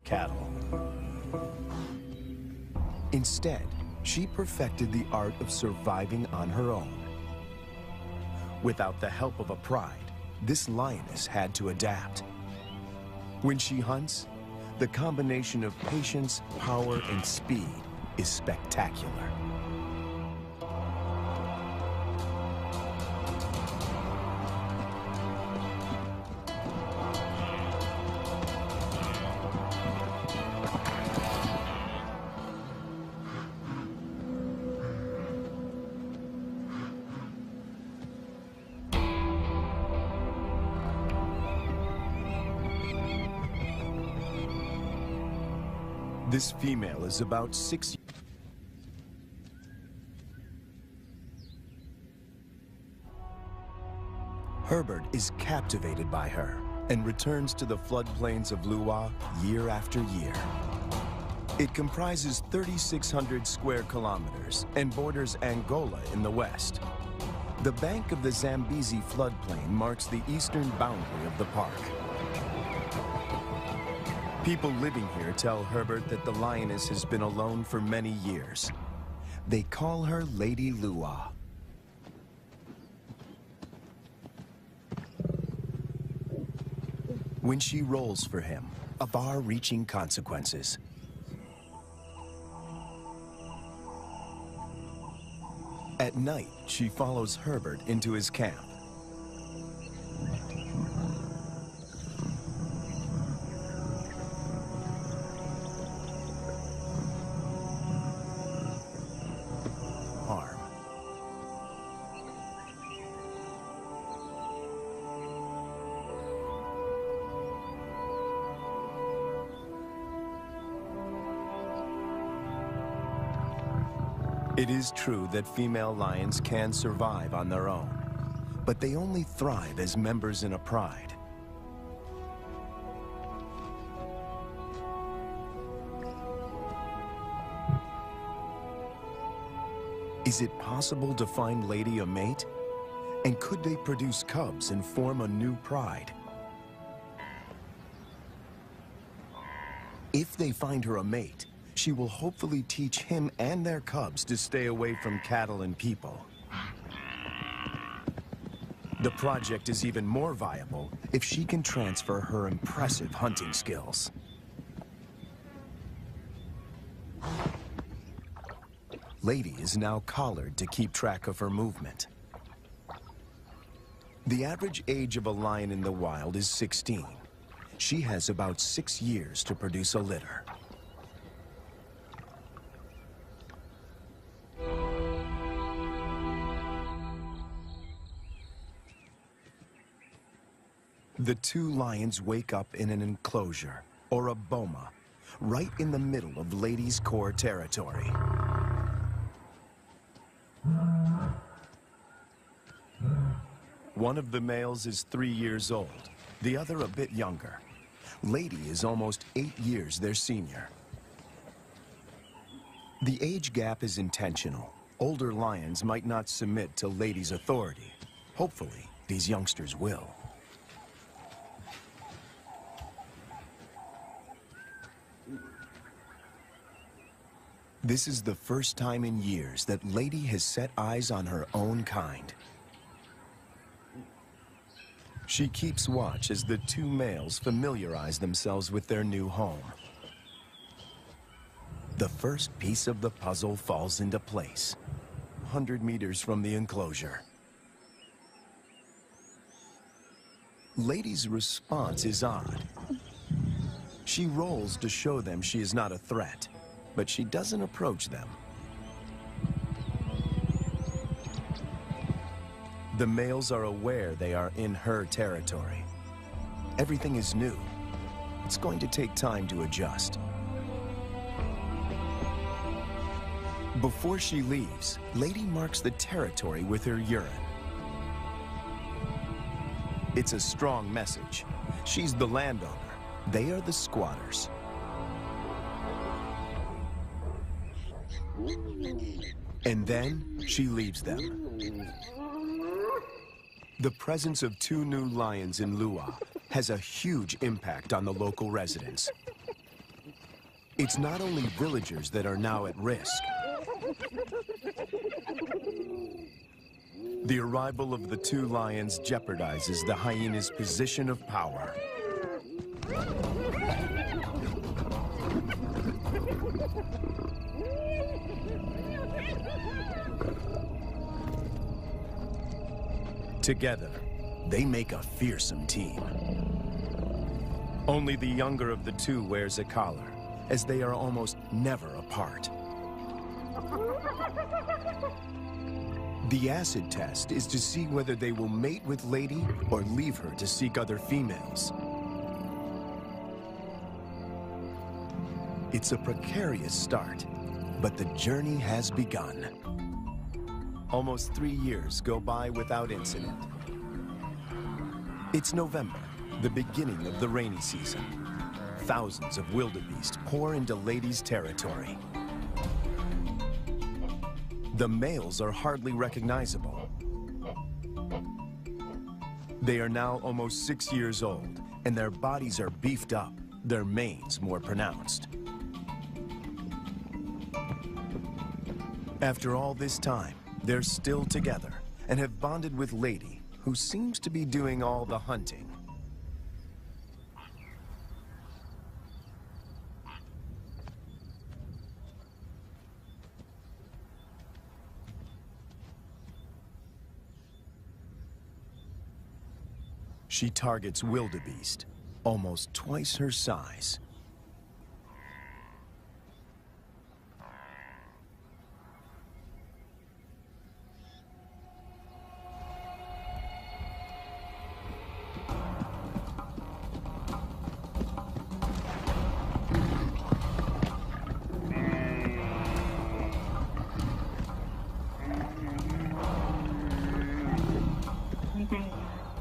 cattle. Instead, she perfected the art of surviving on her own. Without the help of a pride, this lioness had to adapt. When she hunts, the combination of patience, power, and speed is spectacular. This female is about 6 years. Herbert is captivated by her and returns to the floodplains of Lua year after year. It comprises 3,600 square kilometers and borders Angola in the west. The bank of the Zambezi floodplain marks the eastern boundary of the park. People living here tell Herbert that the lioness has been alone for many years. They call her Lady Lua. When she rolls for him, far-reaching consequences. At night, she follows Herbert into his camp. It is true that female lions can survive on their own, but they only thrive as members in a pride. Is it possible to find Lady a mate? And could they produce cubs and form a new pride? If they find her a mate, she will hopefully teach him and their cubs to stay away from cattle and people. The project is even more viable if she can transfer her impressive hunting skills. Lady is now collared to keep track of her movement. The average age of a lion in the wild is 16. She has about 6 years to produce a litter. The two lions wake up in an enclosure, or a boma, right in the middle of Lady's core territory. One of the males is 3 years old, the other a bit younger. Lady is almost 8 years their senior. The age gap is intentional. Older lions might not submit to Lady's authority. Hopefully, these youngsters will. This is the first time in years that Lady has set eyes on her own kind. She keeps watch as the two males familiarize themselves with their new home. The first piece of the puzzle falls into place, 100 meters from the enclosure. Lady's response is odd. She rolls to show them she is not a threat, but she doesn't approach them. The males are aware they are in her territory. Everything is new. It's going to take time to adjust. Before she leaves, Lady marks the territory with her urine. It's a strong message. She's the landowner. They are the squatters. And then she leaves them. The presence of two new lions in Lua has a huge impact on the local residents. It's not only villagers that are now at risk. The arrival of the two lions jeopardizes the hyena's position of power. Together, they make a fearsome team. Only the younger of the two wears a collar, as they are almost never apart. The acid test is to see whether they will mate with Lady or leave her to seek other females. It's a precarious start, but the journey has begun. Almost 3 years go by without incident. It's November, the beginning of the rainy season. Thousands of wildebeest pour into Lady's territory. The males are hardly recognizable. They are now almost 6 years old, and their bodies are beefed up, their manes more pronounced. After all this time, they're still together and have bonded with Lady, who seems to be doing all the hunting. She targets wildebeest, almost twice her size.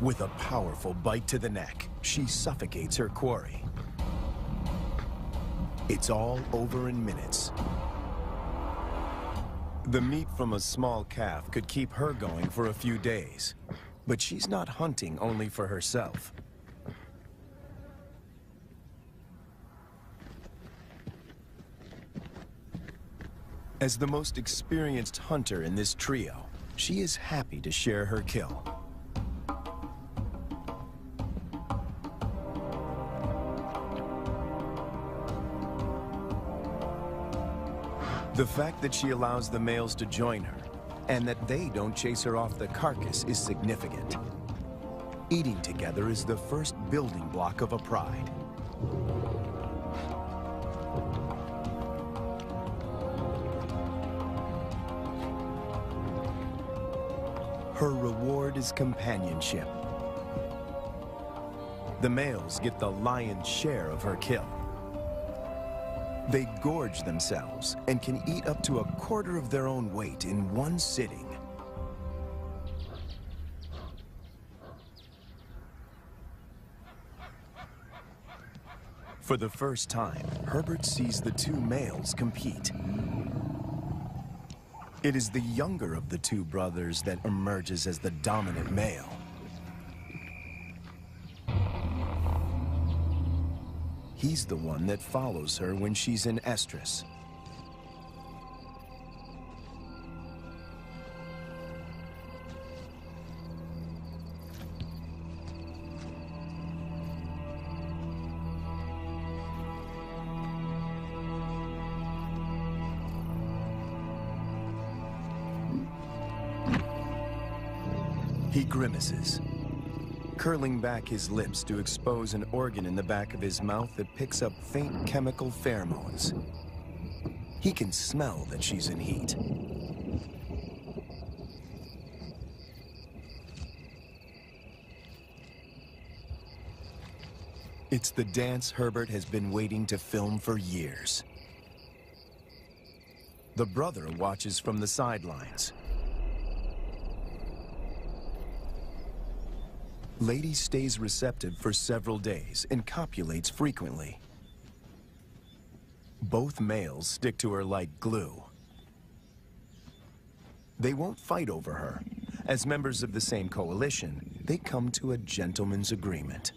With a powerful bite to the neck, she suffocates her quarry. It's all over in minutes. The meat from a small calf could keep her going for a few days, but she's not hunting only for herself. As the most experienced hunter in this trio, she is happy to share her kill. The fact that she allows the males to join her, and that they don't chase her off the carcass, is significant. Eating together is the first building block of a pride. Her reward is companionship. The males get the lion's share of her kill. They gorge themselves and can eat up to 1/4 of their own weight in one sitting. For the first time, Herbert sees the two males compete. It is the younger of the two brothers that emerges as the dominant male. He's the one that follows her when she's in estrus. He grimaces, curling back his lips to expose an organ in the back of his mouth that picks up faint chemical pheromones. He can smell that she's in heat. It's the dance Herbert has been waiting to film for years. The brother watches from the sidelines. Lady stays receptive for several days and copulates frequently. Both males stick to her like glue. They won't fight over her. As members of the same coalition, they come to a gentleman's agreement.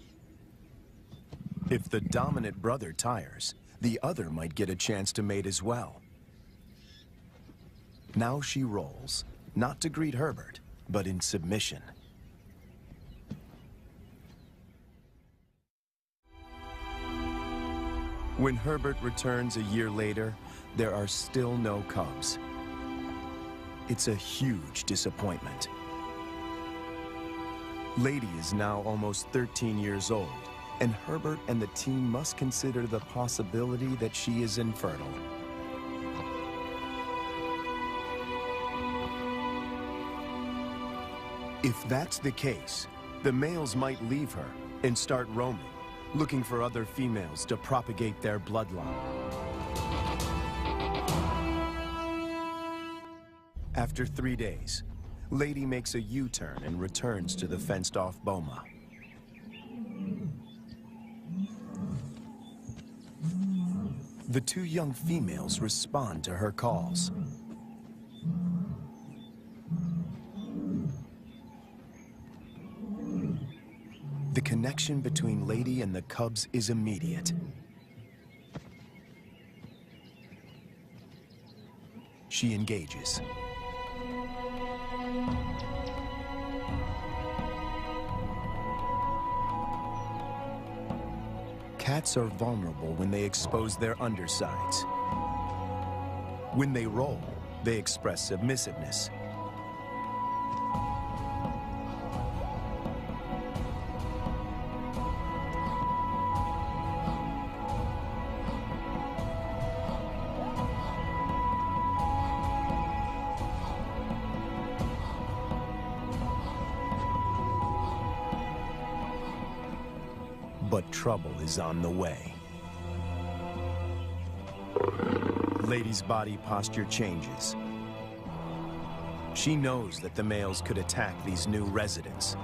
If the dominant brother tires, the other might get a chance to mate as well. Now she rolls, not to greet Herbert, but in submission. When Herbert returns a year later, there are still no cubs. It's a huge disappointment. Lady is now almost 13 years old, and Herbert and the team must consider the possibility that she is infertile. If that's the case, the males might leave her and start roaming, looking for other females to propagate their bloodline. After 3 days, Lady makes a U-turn and returns to the fenced-off boma. The two young females respond to her calls. The connection between Lady and the cubs is immediate. She engages. Cats are vulnerable when they expose their undersides. When they roll, they express submissiveness. But trouble is on the way. Lady's body posture changes. She knows that the males could attack these new residents.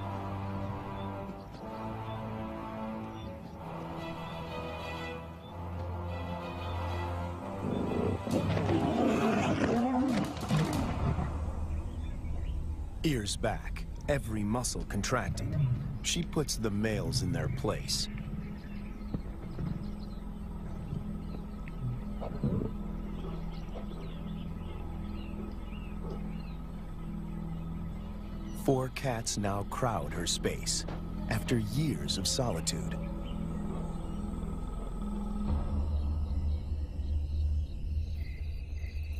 Ears back, every muscle contracted. She puts the males in their place. Four cats now crowd her space, after years of solitude.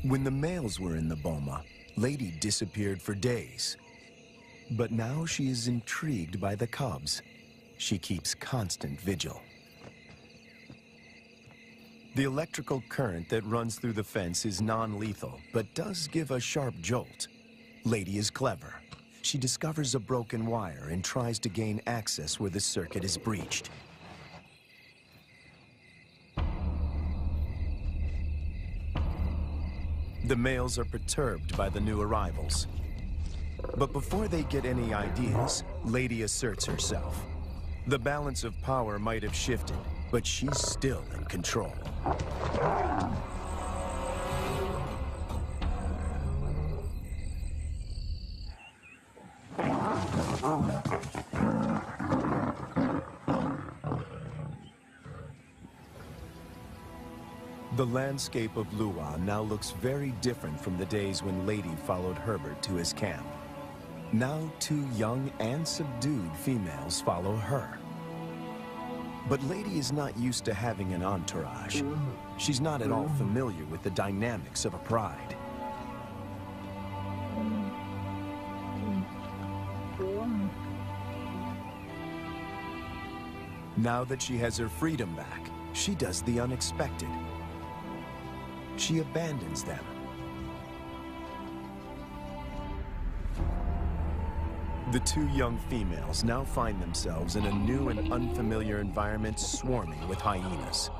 When the males were in the boma, Lady disappeared for days. But now she is intrigued by the cubs. She keeps constant vigil. The electrical current that runs through the fence is non-lethal, but does give a sharp jolt. Lady is clever. She discovers a broken wire and tries to gain access where the circuit is breached. The males are perturbed by the new arrivals. But before they get any ideas, Lady asserts herself. The balance of power might have shifted, but she's still in control. The landscape of Lua now looks very different from the days when Lady followed Herbert to his camp. Now two young and subdued females follow her. But Lady is not used to having an entourage. She's not at all familiar with the dynamics of a pride. Now that she has her freedom back, she does the unexpected. She abandons them. The two young females now find themselves in a new and unfamiliar environment swarming with hyenas.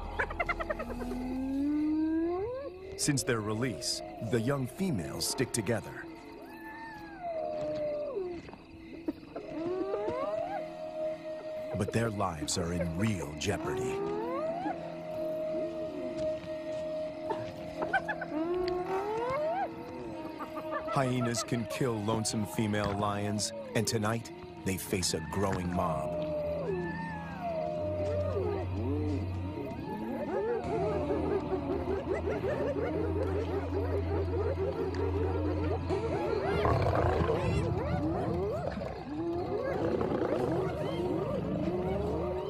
Since their release, the young females stick together. But their lives are in real jeopardy. Hyenas can kill lonesome female lions, and tonight, they face a growing mob.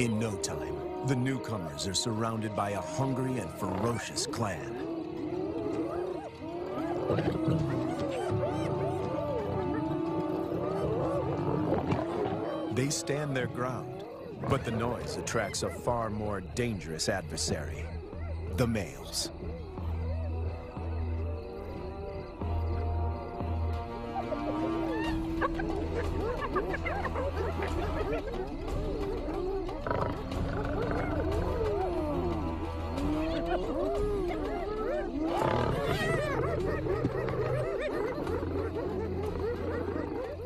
In no time, the newcomers are surrounded by a hungry and ferocious clan. They stand their ground, but the noise attracts a far more dangerous adversary, the males.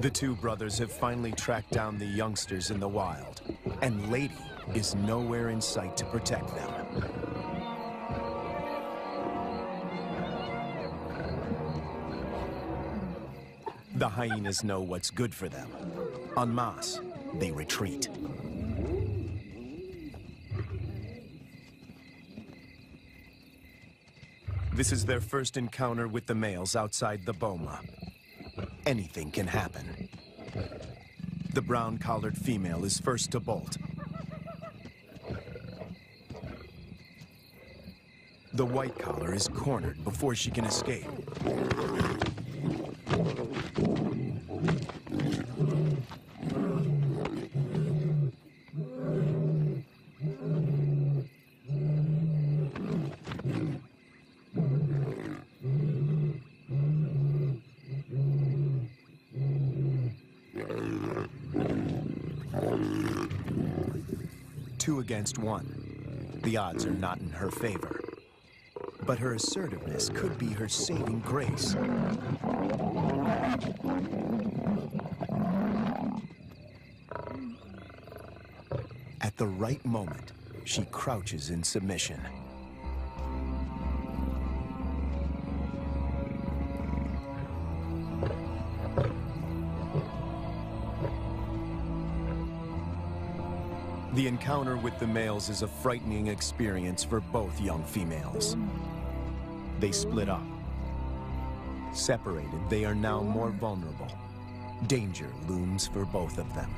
The two brothers have finally tracked down the youngsters in the wild, and Lady is nowhere in sight to protect them. The hyenas know what's good for them. En masse, they retreat. This is their first encounter with the males outside the boma. Anything can happen. The brown-collared female is first to bolt. The white collar is cornered before she can escape. Two against one. The odds are not in her favor. But her assertiveness could be her saving grace. At the right moment, she crouches in submission. The encounter with the males is a frightening experience for both young females. They split up. Separated, they are now more vulnerable. Danger looms for both of them.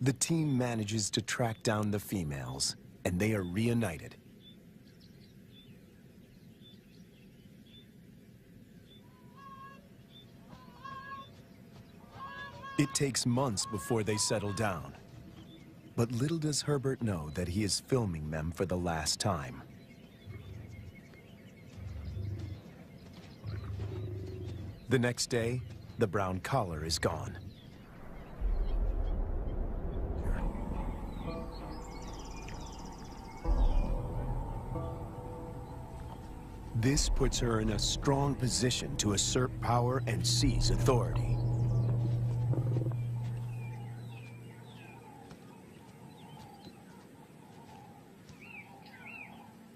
The team manages to track down the females, and they are reunited. It takes months before they settle down. But little does Herbert know that he is filming them for the last time. The next day, the brown collar is gone. This puts her in a strong position to assert power and seize authority.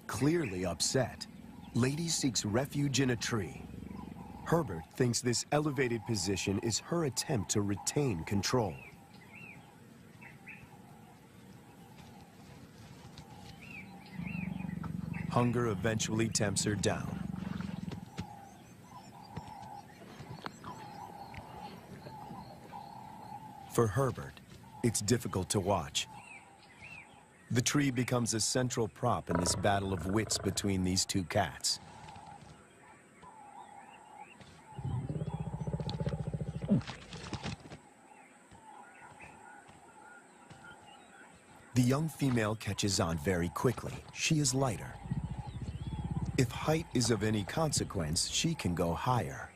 Clearly upset, Lady seeks refuge in a tree. Herbert thinks this elevated position is her attempt to retain control. Hunger eventually tempts her down. For Herbert, it's difficult to watch. The tree becomes a central prop in this battle of wits between these two cats. The young female catches on very quickly. She is lighter. If height is of any consequence, she can go higher.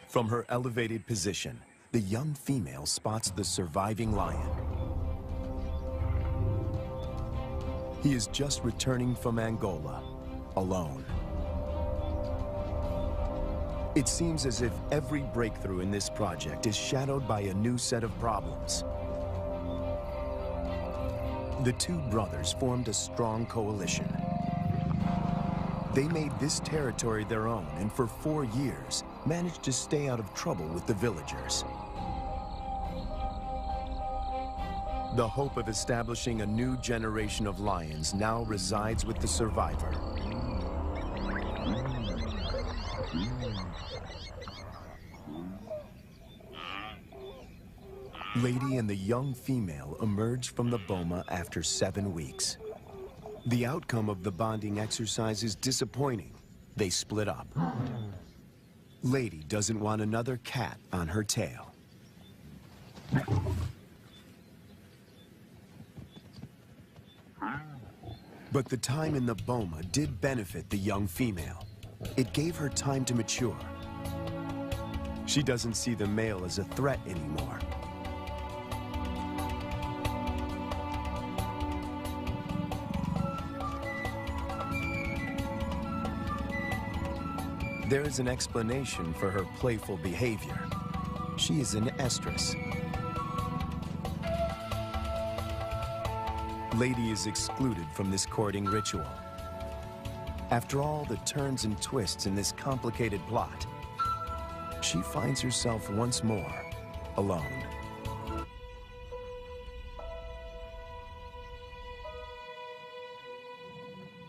From her elevated position, the young female spots the surviving lion. He is just returning from Angola, alone. It seems as if every breakthrough in this project is shadowed by a new set of problems. The two brothers formed a strong coalition. They made this territory their own, and for 4 years, managed to stay out of trouble with the villagers. The hope of establishing a new generation of lions now resides with the survivor. Lady and the young female emerge from the boma after 7 weeks. The outcome of the bonding exercise is disappointing. They split up. Lady doesn't want another cat on her tail. But the time in the boma did benefit the young female. It gave her time to mature. She doesn't see the male as a threat anymore. There is an explanation for her playful behavior. She is an estrus. Lady is excluded from this courting ritual. After all the turns and twists in this complicated plot, she finds herself once more alone.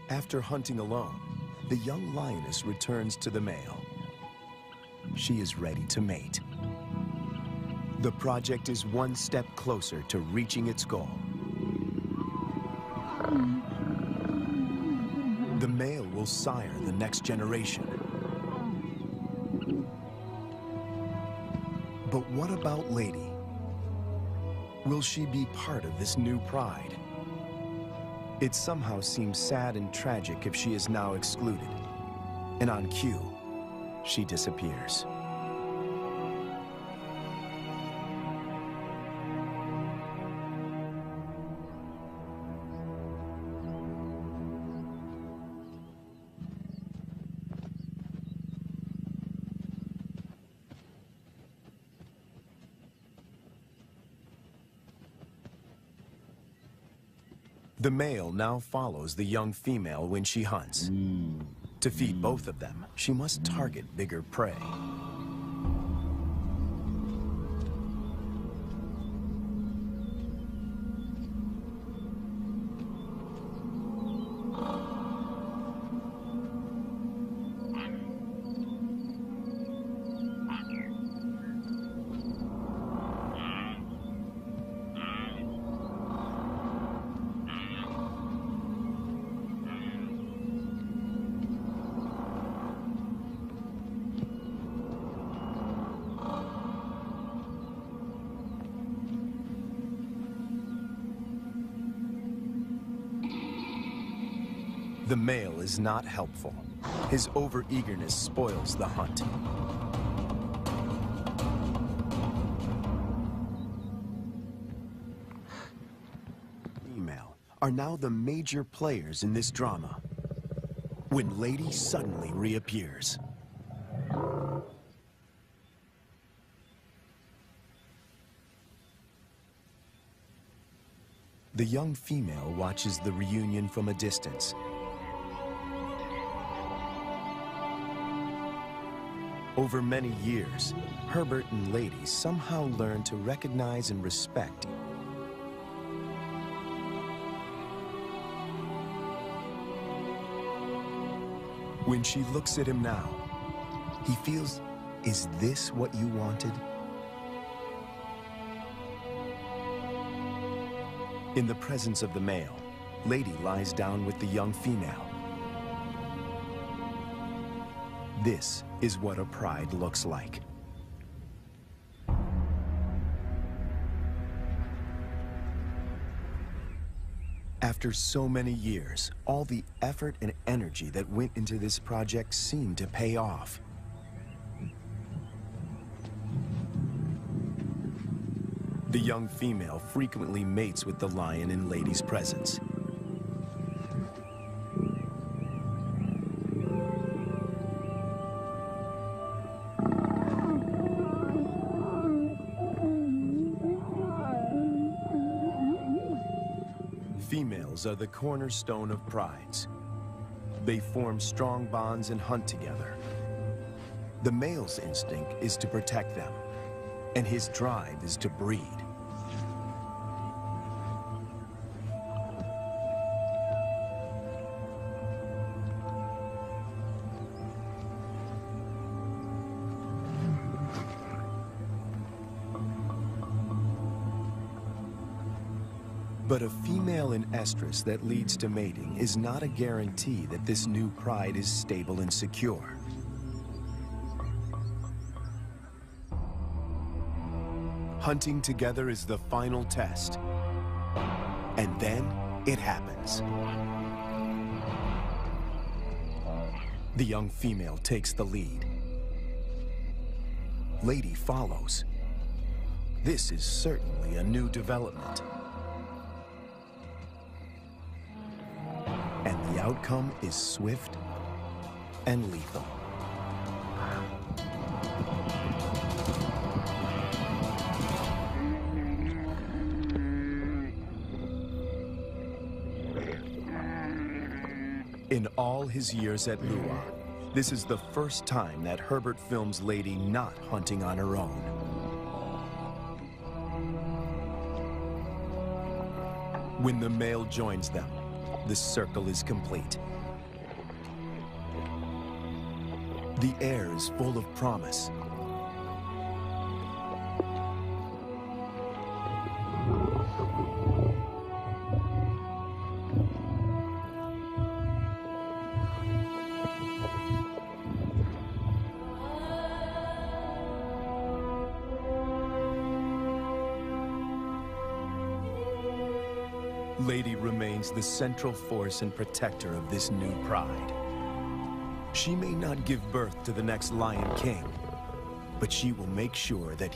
After hunting alone, the young lioness returns to the male. She is ready to mate. The project is one step closer to reaching its goal. The male will sire the next generation. But what about Lady? Will she be part of this new pride? It somehow seems sad and tragic if she is now excluded. And on cue, she disappears. The male now follows the young female when she hunts. To feed both of them, she must target bigger prey. The male is not helpful. His overeagerness spoils the hunt. Female are now the major players in this drama, when Lady suddenly reappears. The young female watches the reunion from a distance. Over many years, Herbert and Lady somehow learned to recognize and respect. When she looks at him now, he feels, is this what you wanted? In the presence of the male, Lady lies down with the young female. This is what a pride looks like. After so many years, all the effort and energy that went into this project seemed to pay off. The young female frequently mates with the lion in Lady's presence. Females are the cornerstone of prides. They form strong bonds and hunt together. The male's instinct is to protect them, and his drive is to breed. But a female in estrus that leads to mating is not a guarantee that this new pride is stable and secure. Hunting together is the final test. And then it happens. The young female takes the lead. Lady follows. This is certainly a new development. And the outcome is swift and lethal. In all his years at Lua, this is the first time that Herbert films Lady not hunting on her own. When the male joins them, the circle is complete. The air is full of promise. Lady remains the central force and protector of this new pride. She may not give birth to the next Lion King, but she will make sure that